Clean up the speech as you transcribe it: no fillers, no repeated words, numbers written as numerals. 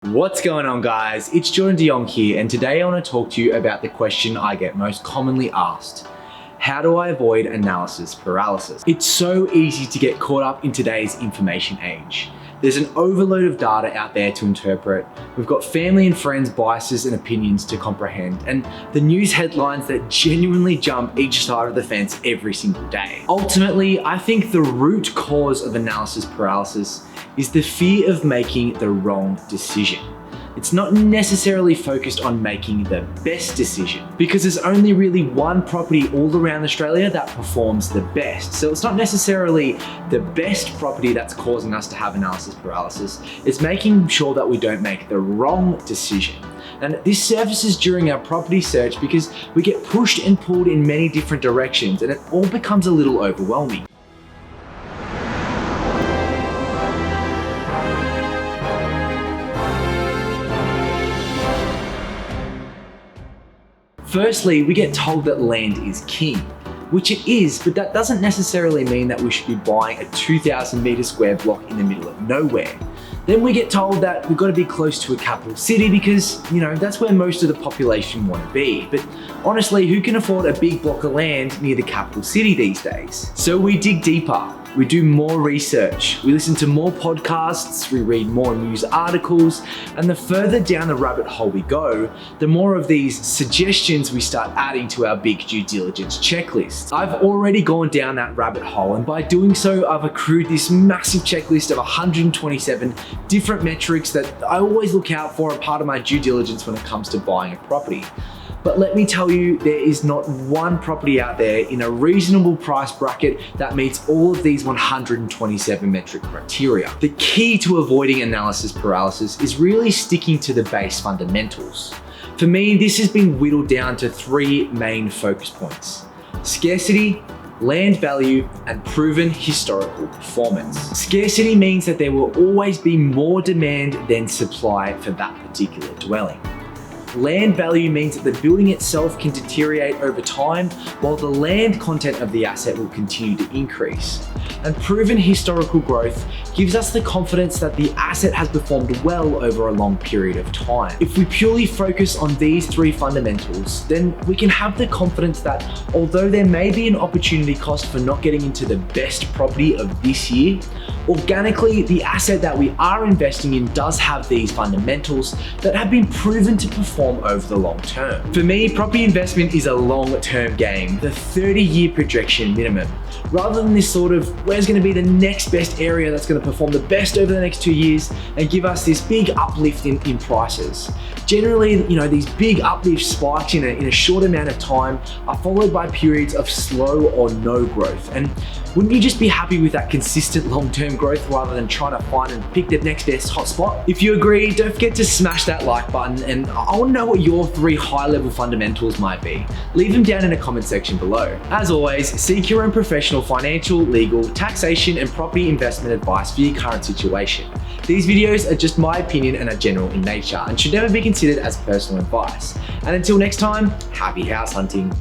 What's going on, guys? It's Jordan de Jong here, and today I want to talk to you about the question I get most commonly asked. How do I avoid analysis paralysis? It's so easy to get caught up in today's information age. There's an overload of data out there to interpret. We've got family and friends' biases and opinions to comprehend, and the news headlines that genuinely jump each side of the fence every single day. Ultimately, I think the root cause of analysis paralysis is the fear of making the wrong decision. It's not necessarily focused on making the best decision, because there's only really one property all around Australia that performs the best. So it's not necessarily the best property that's causing us to have analysis paralysis. It's making sure that we don't make the wrong decision. And this surfaces during our property search because we get pushed and pulled in many different directions, and it all becomes a little overwhelming. Firstly, we get told that land is king, which it is, but that doesn't necessarily mean that we should be buying a 2,000 meter square block in the middle of nowhere. Then we get told that we've got to be close to a capital city because, that's where most of the population want to be. But honestly, who can afford a big block of land near the capital city these days? So we dig deeper. We do more research, we listen to more podcasts, we read more news articles, and the further down the rabbit hole we go, the more of these suggestions we start adding to our big due diligence checklist. I've already gone down that rabbit hole, and by doing so, I've accrued this massive checklist of 127 different metrics that I always look out for as part of my due diligence when it comes to buying a property. But let me tell you, there is not one property out there in a reasonable price bracket that meets all of these 127 metric criteria. The key to avoiding analysis paralysis is really sticking to the base fundamentals. For me, this has been whittled down to three main focus points: scarcity, land value, and proven historical performance. Scarcity means that there will always be more demand than supply for that particular dwelling. Land value means that the building itself can deteriorate over time, while the land content of the asset will continue to increase. And proven historical growth gives us the confidence that the asset has performed well over a long period of time. If we purely focus on these three fundamentals, then we can have the confidence that although there may be an opportunity cost for not getting into the best property of this year, organically, the asset that we are investing in does have these fundamentals that have been proven to perform over the long term. For me, property investment is a long-term game, the 30-year projection minimum. Rather than this sort of, where's going to be the next best area that's going to perform the best over the next 2 years and give us this big uplift in prices. Generally, these big uplift spikes in a short amount of time are followed by periods of slow or no growth. And wouldn't you just be happy with that consistent long-term growth rather than trying to find and pick the next best hotspot? If you agree, don't forget to smash that like button, and I want to know what your three high-level fundamentals might be. Leave them down in the comment section below. As always, seek your own professional financial, legal, taxation, and property investment advice for your current situation. These videos are just my opinion and are general in nature and should never be considered as personal advice. And until next time, happy house hunting.